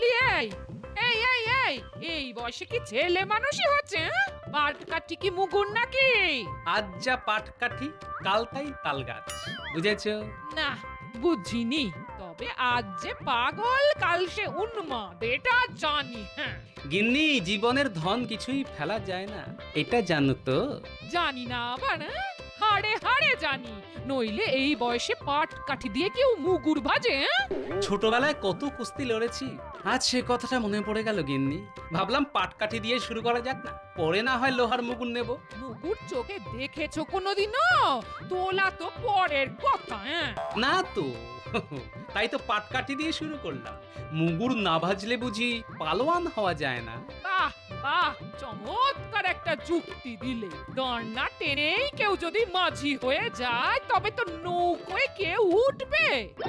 বলি এই এই এই এই এই বয়সে কি ছেলে মানুষই হচ্ছে? পাট কাটি কি মুগুর নাকি? আজ যা পাট কাঠি কাল তাই তাল গাছ, বুঝেছ? না, বুঝিনি। তবে আজ যে পাগল কাল সে উন্মাদ, এটা জানি। হ্যাঁ, গিন্নি, জীবনের ধন কিছুই ফেলা যায় না, এটা জানো তো? জানি না আবার, হ্যাঁ? হাড়ে হাড়ে জানি, নইলে এই বয়সে পাট কাঠি দিয়ে কেউ মুগুর ভাজে? হ্যাঁ? ছোটবেলায় কত কুস্তি লড়েছি, আজ সে কথাটা মনে পড়ে গেল গিন্নি। ভাবলাম পাট কাঠি দিয়ে শুরু করা যাক না, পরে না হয় লোহার মুগুর নেব। মুগুর চোখে দেখেছো কোনোদিনও? তোলা তো পরের কথা। হ্যাঁ, না তো, তাই তো পাট কাঠি দিয়ে শুরু করলাম। মুগুর না ভাজলে বুঝি পালোয়ান হওয়া যায় না? বাহ বাহ, চমৎকার একটা যুক্তি দিলে। দড়না টেনেই কেউ যদি মাঝি হয়ে যায় তবে তো নৌকোয় কেউ উঠবে।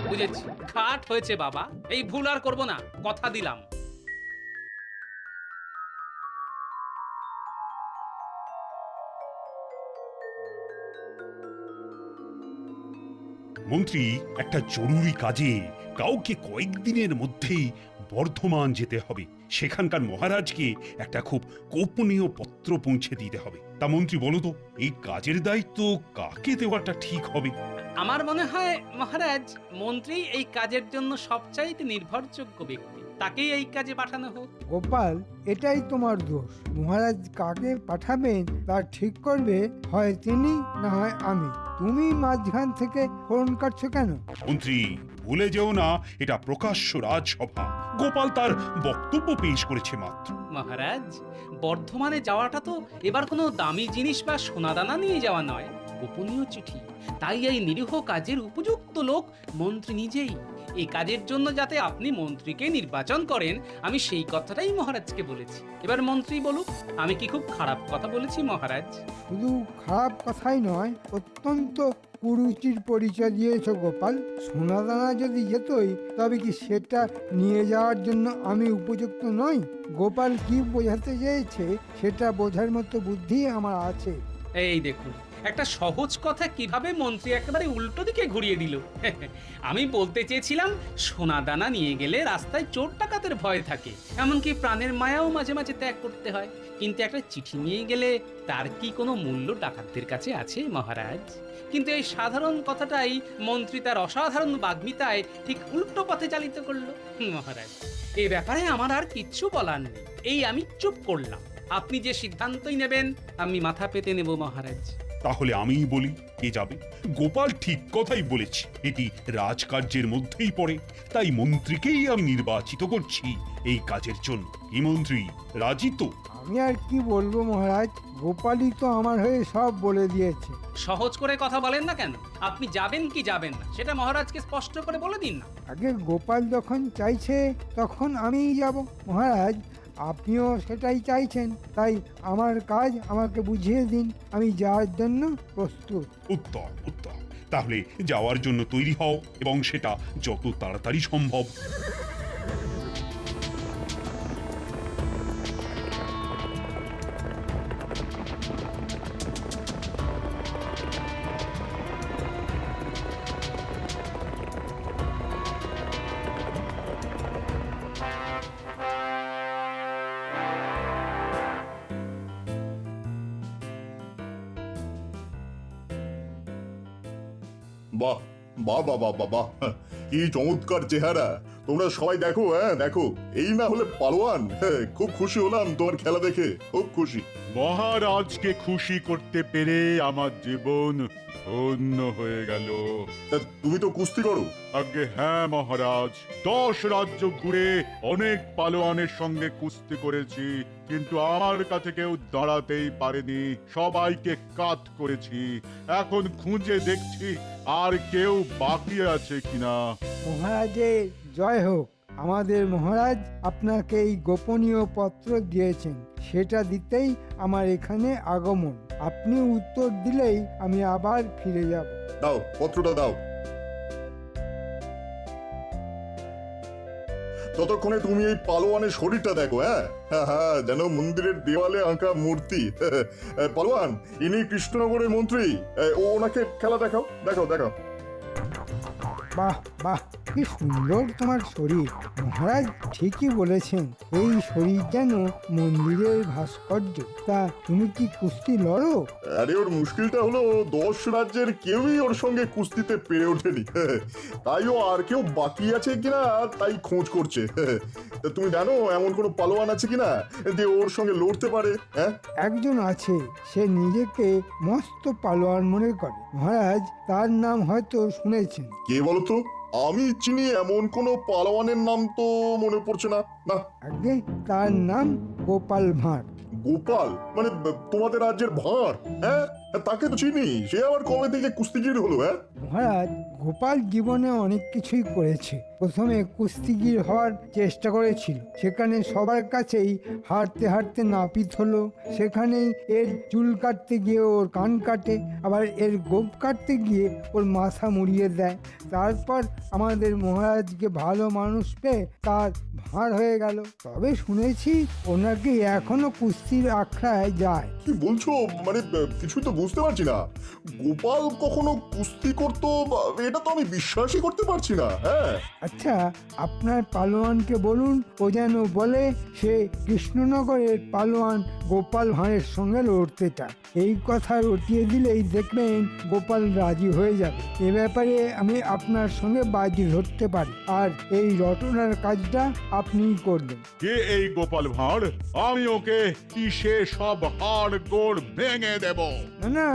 বুঝেছি, ঘাট হয়েছে বাবা, এই ভুল আর করবো না, কথা দিলাম। মন্ত্রী, একটা জরুরি কাজে কাউকে কয়েকদিনের মধ্যেই বর্ধমান যেতে হবে। সেখানকার মহারাজকে একটা খুব গোপনীয় পত্র পৌঁছে দিতে হবে। তা মন্ত্রী বলো তো, এই কাজের দায়িত্ব কাকে দেওয়াটা ঠিক হবে? আমার মনে হয় মহারাজ, মন্ত্রী এই কাজের জন্য সবচাইতে নির্ভরযোগ্য ব্যক্তি, তাকেই এই কাজে পাঠানো হোক। গোপাল, এটাই তোমার দোষ। মহারাজ কাকে পাঠাবেন তা ঠিক করবে হয় তিনি, না হয় আমি। তুমি মাঝখান থেকে ফোন কাটছো কেন? মন্ত্রী, ভুলে যেও না, এটা প্রকাশ্য রাজসভা। গোপাল তার বক্তব্য পেশ করেছে মাত্র। মহারাজ, বর্ধমানে যাওয়াটা তো এবার কোনো দামি জিনিস বা সোনাদানা নিয়ে যাওয়া নয়, গোপনীয় চিঠি। তাই এই নিরীহ কাজের উপযুক্ত লোক মন্ত্রী নিজেই। এই কাজের জন্য যাতে আপনি মন্ত্রীকে নির্বাচন করেন, আমি সেই কথাটাই মহারাজকে বলেছি। এবার মন্ত্রী বলুক, আমি কি খুব খারাপ কথা বলেছি মহারাজ? শুধু খারাপ কথাই নয়, অত্যন্ত কুরুচির পরিচয় দিয়েছ গোপাল। সোনাদানা যদি যেতই, তবে কি সেটা নিয়ে যাওয়ার জন্য আমি উপযুক্ত নই? গোপাল কি বোঝাতে চেয়েছে সেটা বোঝার মতো বুদ্ধি আমার আছে। এই দেখুন, একটা সহজ কথা কিভাবে মন্ত্রী একেবারে উল্টো দিকে ঘুরিয়ে দিল। আমি বলতে চেয়েছিলাম, সোনাদানা নিয়ে গেলে রাস্তায় চোর ডাকাতের ভয় থাকে, এমনকি প্রাণের মায়াও মাঝে মাঝে ত্যাগ করতে হয়। কিন্তু একটা চিঠি নিয়ে গেলে তার কি কোনো মূল্য ডাকাতদের কাছে আছে মহারাজ? কিন্তু এই সাধারণ কথাটাই মন্ত্রী তার অসাধারণ বাগ্মিতায় ঠিক উল্টো পথে চালিত করলো। মহারাজ, এই ব্যাপারে আমার আর কিচ্ছু বলার নেই, এই আমি চুপ করলাম। আপনি যে সিদ্ধান্তই নেবেন আমি মাথা পেতে নেব মহারাজ। তাহলে আমিই বলি, কে যাবে? গোপাল ঠিক কথাই বলেছে, এটি রাজকার্যের মধ্যেই পড়ে। তাই মন্ত্রীকেই আমি নির্বাচিত করছি এই কাজের জন্য। কি মন্ত্রী, রাজি তো? আমি আর কি বলবো মহারাজ, গোপালই তো আমার হয়ে সব বলে দিয়েছে। সহজ করে কথা বলেন না কেন? আপনি যাবেন কি যাবেন না সেটা মহারাজকে স্পষ্ট করে বলে দিন না। আগে গোপাল যখন চাইছে তখন আমিই যাব। মহারাজ, আপনিও সেটাই চাইছেন, তাই আমার কাজ আমাকে বুঝিয়ে দিন, আমি যাওয়ার জন্য প্রস্তুত। উত্তম উত্তম, তাহলে যাওয়ার জন্য তৈরি হও, এবং সেটা যত তাড়াতাড়ি সম্ভব। বাহ বাহ বাহ বাহ বাহ বাহ, কি চমৎকার চেহারা! তোমরা সবাই দেখো, হ্যাঁ দেখো, এই না হলে পালোয়ান। হ্যাঁ, খুব খুশি হলাম তোমার খেলা দেখে, খুব খুশি। মহারাজকে খুশি করতে পেরে আমার জীবন ধন্য হয়ে গেল। তা তুমি তো কুস্তি করো। আগে হ্যাঁ মহারাজ, 10 রাজ্য ঘুরে অনেক পালোয়ানের সঙ্গে কুস্তি করেছি, কিন্তু আমার কাছে কেউ দাঁড়াতেই পারেনি, সবাইকে কাত করেছি। এখন খুঁজে দেখছি আর কেউ বাকি আছে কিনা। মহারাজের জয় হোক। আমাদের মহারাজ আপনাকে এই গোপনীয় পত্র দিয়েছেন, সেটা দিতেই আমার এখানে আগমন। আপনি উত্তর দিলেই আমি আবার ফিরে যাব। দাও, পত্রটা দাও। ততক্ষণে তুমি এই পালোয়ানের শরীরটা দেখো। হ্যাঁ হ্যাঁ হ্যাঁ, যেন মন্দিরের দেওয়ালে আঁকা মূর্তি। পালোয়ান, ইনি কৃষ্ণনগরের মন্ত্রী। ওনাকে খেলা দেখাও, দেখাও দেখাও। বাহ বাহ, কি সুন্দর তোমার শরীর। মহারাজ ঠিকই বলেছেন, এই শরীর যেন মন্দিরের ভাস্কর্য। তা তুমি কি কুস্তি লড়ো? আরে ওর মুশকিলটা হলো 10 রাজ্যের কেউই ওর সঙ্গে কুস্তিতে পেরে ওঠেনি। তাই ও আর কেউ বাকি আছে কিনা তাই খোঁজ করছে। তা তুমি জানো এমন কোনো পালোয়ান আছে কিনা যে ওর সঙ্গে লড়তে পারে? হ্যাঁ, একজন আছে, সে নিজেকে মস্ত পালোয়ান মনে করে। মহারাজ, তার নাম হয়তো শুনেছেন। কে বলতো? আমি চিনি এমন কোনো পালোয়ানের নাম তো মনে পড়ছে না। না, আগে তার নাম গোপাল ভাঁড়। গোপাল মানে তোমাদের রাজ্যের ভাঁড়? হ্যাঁ, তাকে তো চিনি। সে আবার কবে থেকে কুস্তিগির হলো? হ্যাঁ, মহারাজ, গোপাল জীবনে অনেক কিছুই করেছে। প্রথমে কুস্তিগির হওয়ার চেষ্টা করেছিল, সেখানে সবার কাছেই হারতে হারতে নাপিত হলো। সেখানেই এর চুল কাটতে গিয়ে ওর কান কাটে, আবার এর গোপ কাটতে গিয়ে ওর মাথা মুড়িয়ে দেয়। তারপর আমাদের মহারাজকে ভালো মানুষ পেয়ে তার ভাঁড় হয়ে গেল। তবে শুনেছি ওনাকে এখনো কুস্তির আখড়ায় যায়। কি বলছো? মানে কিছুই তো বুঝতে পারছি না। গোপাল কখনো কুস্তি করতো এটা তো আমি বিশ্বাসই করতে পারছি না। হ্যাঁ, আচ্ছা, আপনার পালোয়ানকে বলুন ও যেন বলে সে কৃষ্ণনগরের পালোয়ান গোপাল ভাঁড়ের সঙ্গে লড়তে চায়। এই কথা রটিয়ে দিলেই দেখবেন গোপাল রাজি হয়ে যাবে। এ ব্যাপারে আমি আপনার সঙ্গে বাজি ধরতে পারি, আর এই রটনার কাজটা আপনিই করবেন। কে এই গোপাল ভাঁড়? আমি ওকে কিসে সব হাড় গোড় ভেঙে দেব। না না,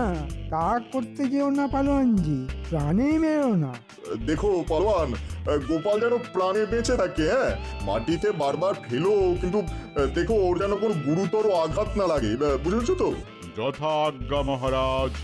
তা করতে যেও না পালোয়ানজি, প্রাণে মেরো না। দেখো পালোয়ান, গোপাল যেন প্রাণে বেঁচে থাকে। হ্যাঁ, মাটিতে বারবার ফেলো, কিন্তু দেখো ওর যেন কোনো গুরুতর আঘাত না লাগে। বুঝেছো তো? যথাজ্ঞা মহারাজ।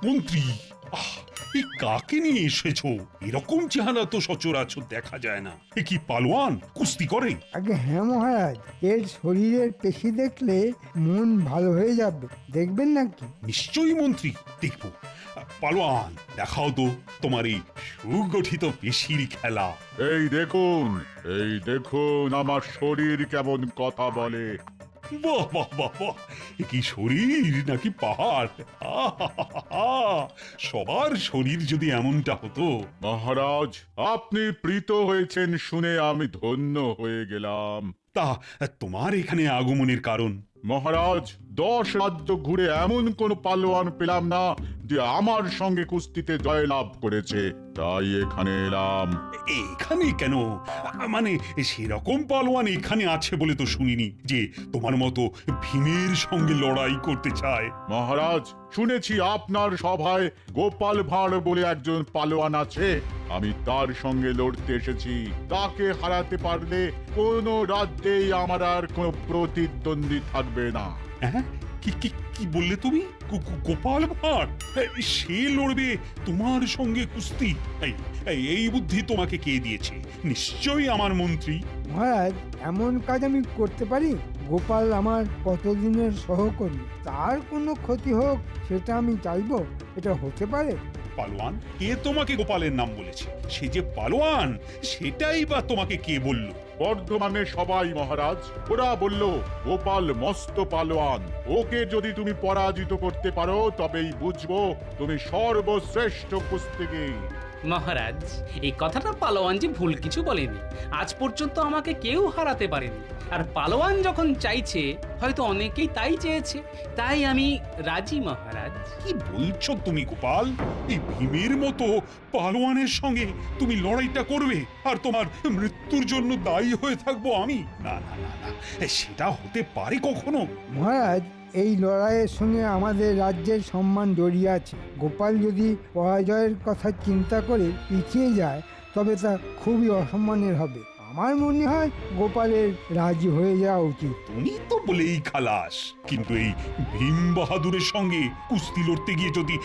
মন্ত্রী, আহ, এই কাকে নিয়ে এসেছো? এরকম চেহারা তো সচরাচর দেখা যায় না। এ কি পালোয়ান? কুস্তি করে? আগে হ্যাঁ মহারাজ, এর শরীরের পেশি দেখলে মন ভালো হয়ে যাবে, দেখবেন নাকি? নিশ্চয়ই মন্ত্রী, দেখবো। পালোয়ান, দেখাও তো তোমার এই সুগঠিত পেশির খেলা। এই দেখুন আমার শরীর কেমন কথা বলে। বাহ বাহ বাহ বাহ, এ কি শরীর নাকি পাহাড়! আহাহাহা, সবার শরীর যদি এমনটা হতো। মহারাজ, আপনি প্রীত হয়েছেন শুনে আমি ধন্য হয়ে গেলাম। তা তোমার এখানে আগমনের কারণ? মহারাজ, 10 রাজ্য ঘুরে এমন কোন পালোয়ান পেলাম না যে আমার সঙ্গে কুস্তিতে জয়লাভ করেছে, তাই এখানে এলাম। এখানে কেন? মানে সেরকম পালোয়ান এখানে আছে বলে তো শুনিনি যে তোমার মতো ভীমের সঙ্গে লড়াই করতে চায়। মহারাজ, শুনেছি আপনার সভায় গোপাল ভাঁড় বলে একজন পালোয়ান আছে। আমি তার সঙ্গে লড়তে এসেছি। তাকে হারাতে পারলে কোনো রাজ্যেই আমার আর কোনো প্রতিদ্বন্দ্বী থাকবে না। হ্যাঁ, কি কি কি বললে তুমি? গোপাল ভাঁড় সে লড়বে তোমার সঙ্গে কুস্তি? এই বুদ্ধি তোমাকে কে দিয়েছে? নিশ্চয়ই আমার মন্ত্রী। মহারাজ, এমন কাজ আমি করতে পারি? গোপাল আমার কতদিনের সহকর্মী, তার কোনো ক্ষতি হোক সেটা আমি চাইবো? এটা হতে পারে? পালোয়ান, কে তোমাকে গোপালের নাম বলেছে? সে যে পালোয়ান সেটাই বা তোমাকে কে বলল? বর্ধমানে সবাই মহারাজ, ওরা বলল গোপাল মস্ত পালোয়ান। ওকে যদি তুমি পরাজিত করতে পারো তবেই বুঝবো তুমি সর্বশ্রেষ্ঠ কুস্তিগীর। মহারাজ, এই কথাটা পালোয়ানজি ভুল কিছু বলেনি। আজ পর্যন্ত আমাকে কেউ হারাতে পারেনি। আর পালোয়ান যখন চাইছে, হয়তো অনেকেই তাই চেয়েছে, তাই আমি রাজি মহারাজ। কি বলছো তুমি গোপাল? এই ভীমের মতো পালোয়ানের সঙ্গে তুমি লড়াইটা করবে আর তোমার মৃত্যুর জন্য দায়ী হয়ে থাকবো আমি? না না না না, সেটা হতে পারে কখনো? মহারাজ, এই লড়াইয়ের সঙ্গে আমাদের রাজ্যের সম্মান জড়িয়ে আছে। গোপাল যদি পরাজয়ের কথা চিন্তা করে পিছিয়ে যায় তবে তা খুবই অসম্মানের হবে। আমার মনে হয় গোপালের রাজি হয়ে যাওয়া উচিত। তুমি তো বলেই খালাস, কিন্তু এই ভীম বাহাদুরের সঙ্গে কুস্তি লড়তে গিয়ে যদি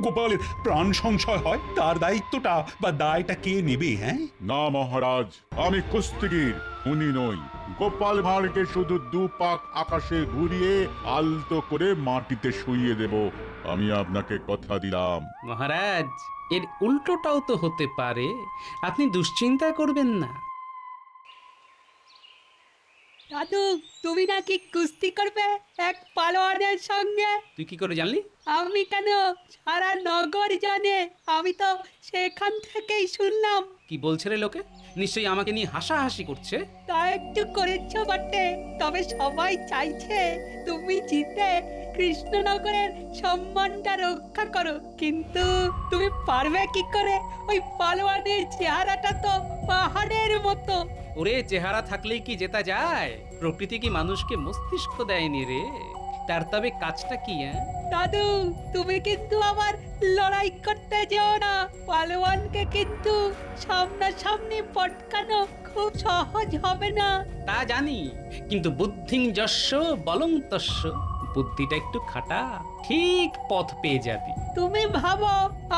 গোপালের প্রাণ সংশয় হয়, তার দায়িত্বটা বা দায়টা কে নেবে? হ্যাঁ, না মহারাজ, আমি কুস্তিগীর, উনি নই। গোপাল ভাঁড়কে শুধু 2 পাক আকাশে ঘুরিয়ে আলতো করে মাটিতে শুইয়ে দেব। আমি আপনাকে কথা দিলাম। মহারাজ, এর উল্টোটাও তো হতে পারে, আপনি দুশ্চিন্তা করবেন না। দাদু, তুমি নাকি কুস্তি করবে এক পালোয়ানের সঙ্গে? তুই কি করে জানলি? আমি কেন, সারা নগর জানে। আমি তো সেখান থেকেই শুনলাম। কি বলছে রে লোকে? নিশ্চয়ই আমাকে নিয়ে হাসাহাসি করছে। তা একটু করেছ বটে, তবে সবাই চাইছে তুমি জিতে কৃষ্ণনগরের সম্মানটা রক্ষা করো। কিন্তু তুমি পারবে কি করে? ওই পালোয়ানের চেহারাটা তো পাহাড়ের মতো। ওরে, চেহারা থাকলেই কি জেতা যায়? প্রকৃতি কি মানুষকে মস্তিষ্ক দেয়নি রে? তার তবে কাজটা কি? দাদু, তুমি কিন্তু আবার লড়াই করতে যেও না। পালোয়ানকে কিন্তু সামনাসামনি পটকানো খুব সহজ হবে না। তা জানি, কিন্তু বুদ্ধিং যস্য বলং তস্য। বুদ্ধিটা একটু খাটা, ঠিক পথ পেয়ে যাবি। তুমি ভাবো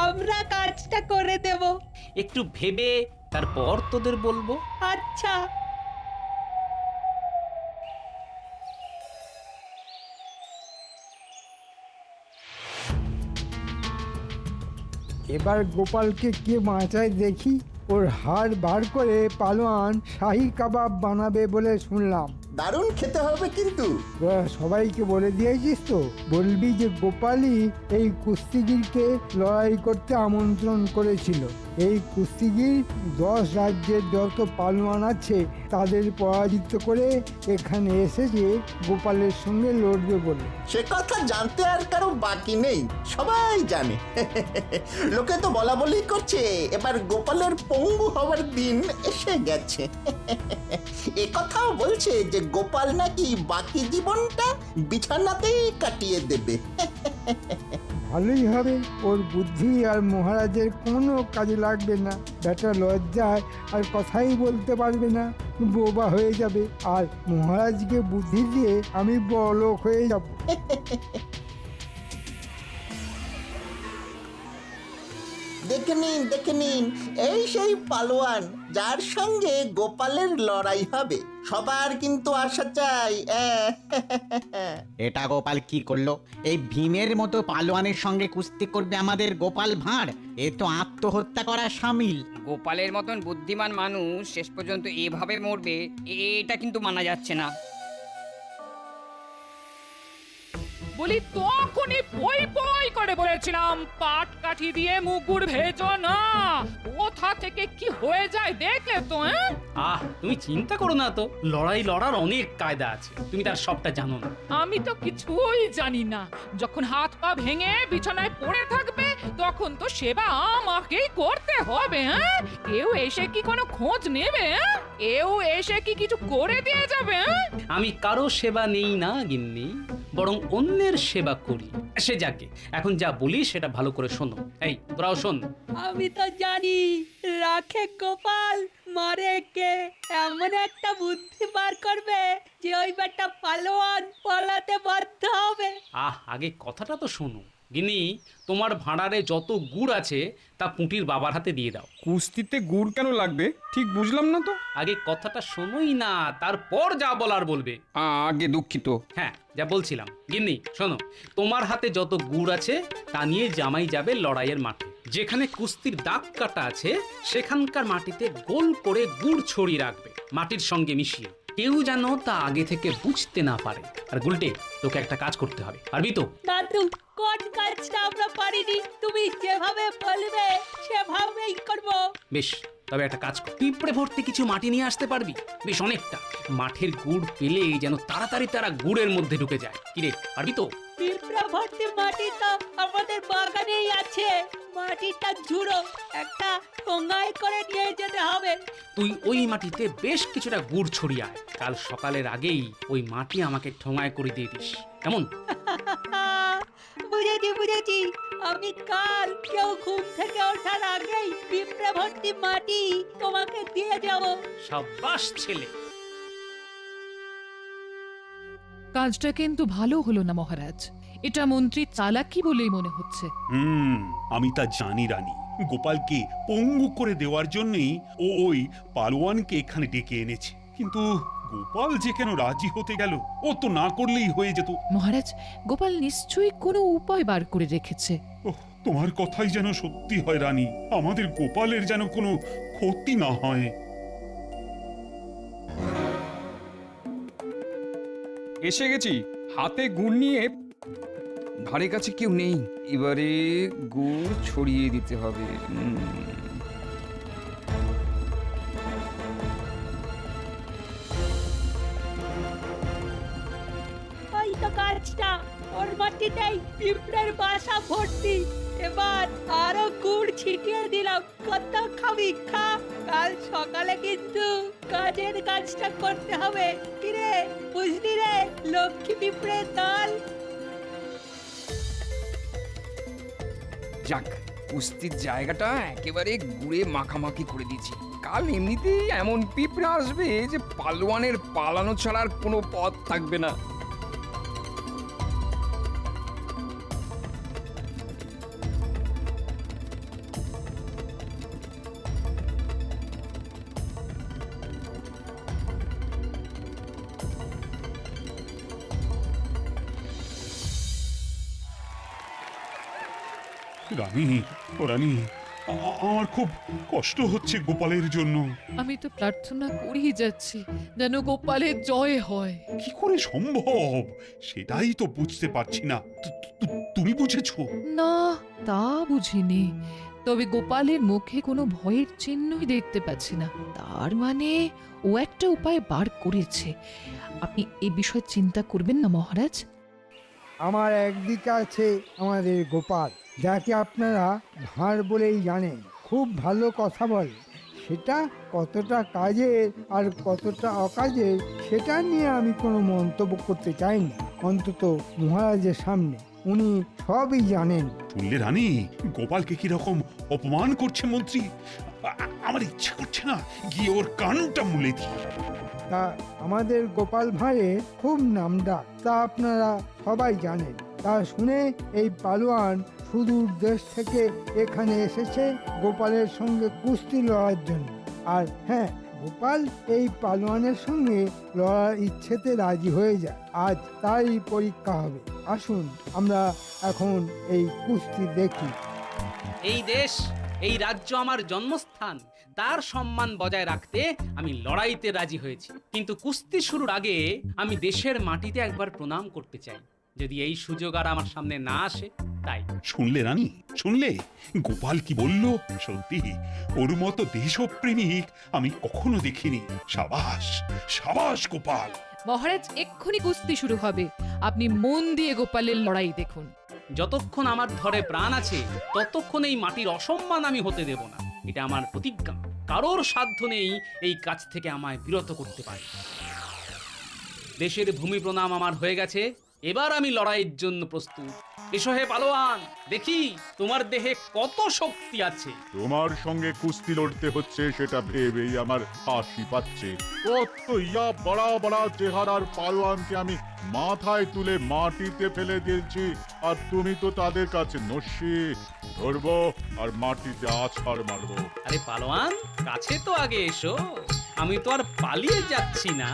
আমরা কাজটা করে দেব। একটু ভেবে তারপর তোদের বলবো। আচ্ছা। এবার গোপালকে কে বাঁচায় দেখি। ওর হাড় বার করে পালোয়ান শাহী কাবাব বানাবে বলে শুনলাম। দারুণ খেতে হবে কিন্তু। তোরা সবাইকে বলে দিয়েছিস তো? বলবি যে গোপালই এই কুস্তিগিরকে লড়াই করতে আমন্ত্রণ করেছিল। এই কুস্তিগির 10 রাজ্যের যত পালোয়ান আছে তাদের পরাজিত করে এখানে এসেছে গোপালের সঙ্গে লড়বে বলে। সে কথা জানতে আর কারো বাকি নেই, সবাই জানে। লোকে তো বলা বলি করছে এবার গোপালের পঙ্গু হওয়ার দিন এসে গেছে। এ কথাও বলছে যে গোপাল নাকি বাকি জীবনটা বিছানাতেই কাটিয়ে দেবে। ভালোই হবে, ওর বুদ্ধি আর মহারাজের কোনো কাজে লাগবে না। বেটা লজ্জায় আর কথাই বলতে পারবে না, বোবা হয়ে যাবে। আর মহারাজকে বুদ্ধি দিয়ে আমি বড়লোক হয়ে যাব। দেখে নিন, এই সেই পালোয়ান যার সঙ্গে গোপালের লড়াই হবে। সবার কিন্তু আশা চাই। এটা গোপাল কি করলো? এই ভীমের মতো পালোয়ানের সঙ্গে কুস্তি করবে আমাদের গোপাল ভাঁড়? এ তো আত্মহত্যা করা সামিল। গোপালের মতন বুদ্ধিমান মানুষ শেষ পর্যন্ত এভাবে মরবে, এটা কিন্তু মানা যাচ্ছে না। বলি তখনই পই পই করে বলেছিলাম পাট কাঠি দিয়ে মুগুর ভেজো না। কোথা থেকে কি হয়ে যায় দেখলে তো? তুমি চিন্তা করো না তো, লড়ার অনেক কায়দা আছে, তুমি তার সবটা জানো না। আমি তো কিছুই জানি না। যখন হাত পা ভেঙে বিছানায় পড়ে থাকবে তখন তো সেবা আমাকেই করতে হবে। কেউ এসে কি কোনো খোঁজ নেবে? কেউ এসে কি কিছু করে দিয়ে যাবে? আমি কারো সেবা নেই না গিন্নি, বরং অন্যের সেবা করি। সে যাকে, এখন যা বলি সেটা ভালো করে শোনো। এই তোরাও শোন। আমি তো জানি রাখে গোপাল মারে কে। এমন একটা বুদ্ধি বার করবে যে ওই বেটা পালোয়ান পালাতে বাধ্য হবে। আগে কথাটা তো শোনো। গিন্নি, তোমার ভাঁড়ারে যত গুড় আছে তা পুঁটির বাবার হাতে দিয়ে দাও। কুস্তিতে গুড় কেন লাগবে ঠিক বুঝলাম না তো। আগে কথাটা শোনোই না, তারপর যা বলার বলবে। আগে দুঃখিত। হ্যাঁ, যা বলছিলাম। গিন্নি শোনো, তোমার হাতে যত গুড় আছে তা নিয়ে জামাই যাবে লড়াইয়ের মাঠে। যেখানে কুস্তির দাগ কাটা আছে সেখানকার মাটিতে গোল করে গুড় ছড়িয়ে রাখবে, মাটির সঙ্গে মিশিয়ে। কেউ যেন তা আগে থেকে বুঝতে না পারে। আর গুলটে, তোকে একটা কাজ করতে হবে, পারবি তো? দাদু, কোন কাজটা আমরা পারিনি? তুমি যেভাবে বলবে সেভাবেই করব। বেশ, তবে একটা কাজ কর, পিঁপড়ে ভর্তি কিছু মাটি নিয়ে আসতে পারবি? বেশ অনেকটা। মাঠের গুড় পেলে যেন তাড়াতাড়ি তারা গুড়ের মধ্যে ঢুকে যায়। কিরে, পারবি তো? পিঁপড়া ভর্তি মাটি তো আমাদের বাগানেই আছে। মাটিটা ঝুড়ো, একটা ঠোঙায় করে নিয়ে যেতে হবে। তুই ওই মাটিতে বেশ কিছুটা গুড় ছড়িয়ে আয়। কাল সকালের আগেই ওই মাটি আমাকে ঠোঙায় করে দিয়ে দিস, কেমন? বুঝেছি। আমি কাল কেউ ঘুম থেকে ওঠার আগেই পিঁপড়া ভর্তি মাটি তোমাকে দিয়ে যাব। সাবাস ছেলে। কাজটা কিন্তু ভালো হলো না মহারাজ। এটা মন্ত্রী চালাকি বলেই মনে হচ্ছে। আমি তা জানি রানী। গোপালকে পঙ্গু করে দেওয়ার জন্যই ও ওই পালোয়ানকে এখানে ডেকে এনেছে। কিন্তু গোপাল যে কেন রাজি হতে গেল? ও তো না করলেই হয়ে যেত। মহারাজ, গোপাল নিশ্চয়ই কোনো উপায় বার করে রেখেছে। ওহ, তোমার কথাই যেন সত্যি হয় রানী, আমাদের গোপালের যেন কোনো ক্ষতি না হয়। এসে গেছি, হাতে গুড় নিয়ে। ধারে কাছে কেউ নেই, এবারে গুড় ছড়িয়ে দিতে হবে। ওই তো গাছটা, ওর মাটিতেই পিঁপড়ের বাসা ভর্তি। এবার আরো গুড় ছিটিয়ে দিলাম, কত খাবি খা। কাল সকালে কিন্তু কাজের কাজটা করতে হবে। কিরে, বুঝলি রে লক্ষ্মী পিঁপড়ের দল? যাক, কুস্তির জায়গাটা একেবারে গুড়ে মাখামাখি করে দিয়েছি। কাল এমনিতেই এমন পিঁপড়ে আসবে যে পালোয়ানের পালানো ছাড়ার কোনো পথ থাকবে না। রানী, ও রানী, আমার খুব কষ্ট হচ্ছে গোপালের জন্য। আমি তো প্রার্থনা করেই যাচ্ছি যেন গোপালের জয় হয়। কি করে সম্ভব সেটাই তো বুঝতে পারছি না। তুমি বুঝেছো? না, তা বুঝিনি। তবে গোপালের মুখে কোনো ভয়ের চিহ্নই দেখতে পাচ্ছি না। তার মানে ও একটা উপায় বার করেছে। আপনি এ বিষয়ে চিন্তা করবেন না মহারাজ। আমার একদিকে আছে আমাদের গোপাল, যাকে আপনারা ভাঁড় বলেই জানেন। খুব ভালো কথা বলে। সেটা কতটা কাজের আর কতটা অকাজের সেটা নিয়ে আমি কোনো মন্তব্য করতে চাই না, অন্তত মহারাজের সামনে। উনি সবই জানেন। শুনলে রানী, গোপালকে কি রকম অপমান করছে মন্ত্রী? আমার ইচ্ছা করছে না গিয়ে ওর কানটা মুলে দিই। তা আমাদের গোপাল ভাঁড়ের খুব নামডাক, তা আপনারা সবাই জানেন। তা শুনে এই পালোয়ান সুদূর দেশ থেকে এখানে এসেছে গোপালের সঙ্গে কুস্তি লড়ার জন্য। আর হ্যাঁ, গোপাল এই পালোয়ানের সঙ্গে লড়ার ইচ্ছেতে রাজি হয়ে যায়। আজ তারই পরীক্ষা হবে। আসুন আমরা এখন এই কুস্তি দেখি। এই দেশ, এই রাজ্য আমার জন্মস্থান, তার সম্মান বজায় রাখতে আমি লড়াইতে রাজি হয়েছি। কিন্তু কুস্তি শুরুর আগে আমি দেশের মাটিতে একবার প্রণাম করতে চাই, যদি এই সুযোগ আর আমার সামনে না আসে। তাই শুনলে রানী, শুনলে গোপাল কি বলল? সত্যি ওর মতো দেশপ্রেমিক আমি কখনো দেখিনি। সাবাস, সাবাস গোপাল। মহারাজ, এক্ষুনি কুস্তি শুরু হবে। আপনি মন দিয়ে গোপালের লড়াই দেখুন। যতক্ষণ আমার ধরে প্রাণ আছে ততক্ষণ এই মাটির অসম্মান আমি হতে দেব না। এটা আমার প্রতিজ্ঞা। কারোর সাধ্য নেই এই কাজ থেকে আমায় বিরত করতে পারে। দেশের ভূমি প্রণাম আমার হয়ে গেছে, এবার আমি লড়াইয়ের জন্য প্রস্তুত। এসো হে পালোয়ান, দেখি তোমার দেহে কত শক্তি আছে। তোমার সঙ্গে কুস্তি লড়তে হচ্ছে সেটা ভেবেই আমার হাসি পাচ্ছে। কত ইয়া বড়া বড়া চেহারার পালোয়ানকে আমি মাথায় তুলে মাটিতে ফেলে দিয়েছি, আর তুমি তো তাদের কাছে নস্যি। ধরবো আর মাটিতে আছাড় মারবো। আরে পালোয়ান, কাছে তো আগে এসো, আমি তো আর পালিয়ে যাচ্ছি না।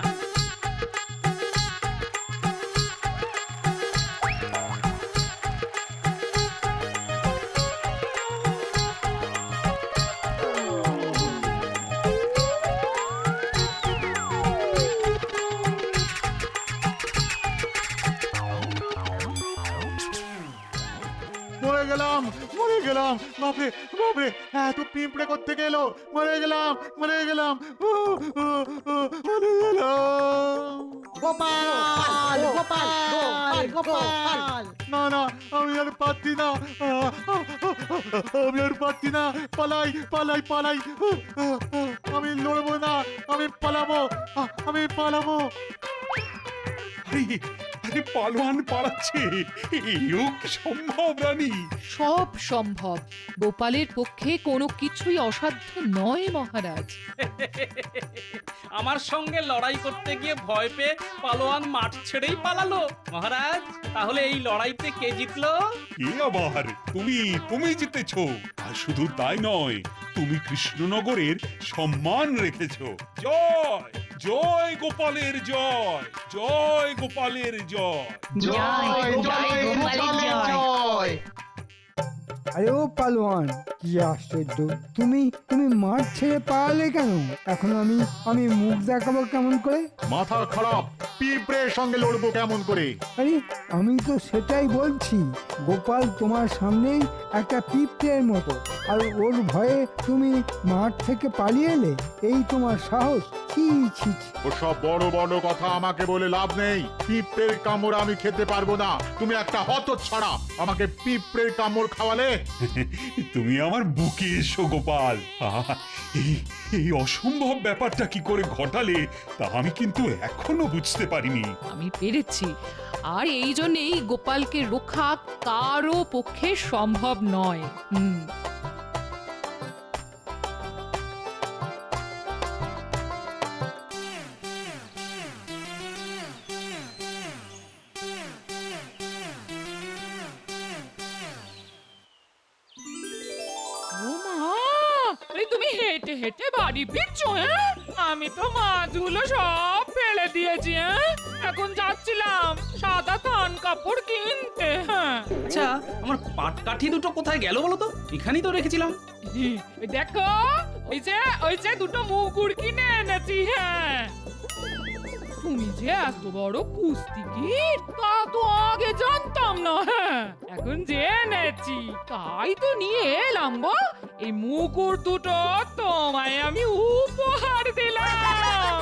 মরে গেলাম, মরে গেলাম, বাপরে বাপরে, এত পিঁপড়ে করতে গেল। মরে গেলাম, মরে গেলাম, মরে গেলাম। গোপাল, গোপাল, গোপাল। না না, আমি আর পারছি না, আমি আর পারছি না। পালাই পালাই পালাই, আমি লড়বো না, আমি পালাবো, আমি পালাবো। আরে, আরে পালোয়ান পালাচ্ছে, এও কি সম্ভব রানী? সব সম্ভব। গোপালের পক্ষে কোনো কিছুই অসাধ্য নয় মহারাজ। আমার সঙ্গে লড়াই করতে গিয়ে ভয় পেয়ে পালোয়ান মাঠ ছেড়েই পালালো। মহারাজ, তাহলে এই লড়াইতে কে জিতলো? এ আবার তুমি জিতেছো। আর শুধু তাই নয়, তুমি কৃষ্ণনগরের সম্মান রেখেছো। জয় জয় গোপালের জয়, জয় গোপালের জয়। আরে ও পালোয়ান, কি আশ্চর্য, তুমি তুমি মাঠ ছেড়ে পালালে কেন? এখন আমি মুখ দেখাবো কেমন করে? মাথা খারাপ, পিঁপড়ের সঙ্গে লড়বো কেমন করে? আরে আমি তো সেটাই বলছি, গোপাল তোমার সামনেই একটা পিঁপড়ের মতো, আর ওর ভয়ে তুমি মাঠ থেকে পালিয়ে এলে, এই তোমার সাহস? ছি ছি ছি। ওসব বড় বড় কথা আমাকে বলে লাভ নেই। পিঁপড়ের কামড় আমি খেতে পারবো না। তুমি একটা হতচ্ছাড়া, আমাকে পিঁপড়ের কামড় খাওয়ালে? তুমি আমার বুকে এসো গোপাল। এই অসম্ভব ব্যাপারটা কি করে ঘটালে তা আমি কিন্তু এখনো বুঝতে পারিনি। আমি পেরেছি, আর এই জন্যেই গোপালকে রক্ষা কারো পক্ষে সম্ভব নয়। ও মা, এই তুমি হেঁটে হেঁটে বাড়ি ফিরছো? হ্যাঁ, আমি তো মাছগুলো সব ফেলে দিয়েছি। হ্যাঁ, এখন যাচ্ছিলাম সাদা থান কাপড় কিনতে। হ্যাঁ, আচ্ছা, আমার পাটকাঠি দুটো কোথায় গেল বলো তো? এখানেই তো রেখেছিলাম। ওই দেখো, ওই যে দুটো মুগুর কিনে এনেছি। হ্যাঁ, তুমি যে এত বড় কুস্তিগীর তা তো আগে জানতাম না। হ্যাঁ, এখন জেনেছি, তাই তো নিয়ে এলাম গো। এই মুকুর দুটো তোমায় আমি উপহার দিলাম।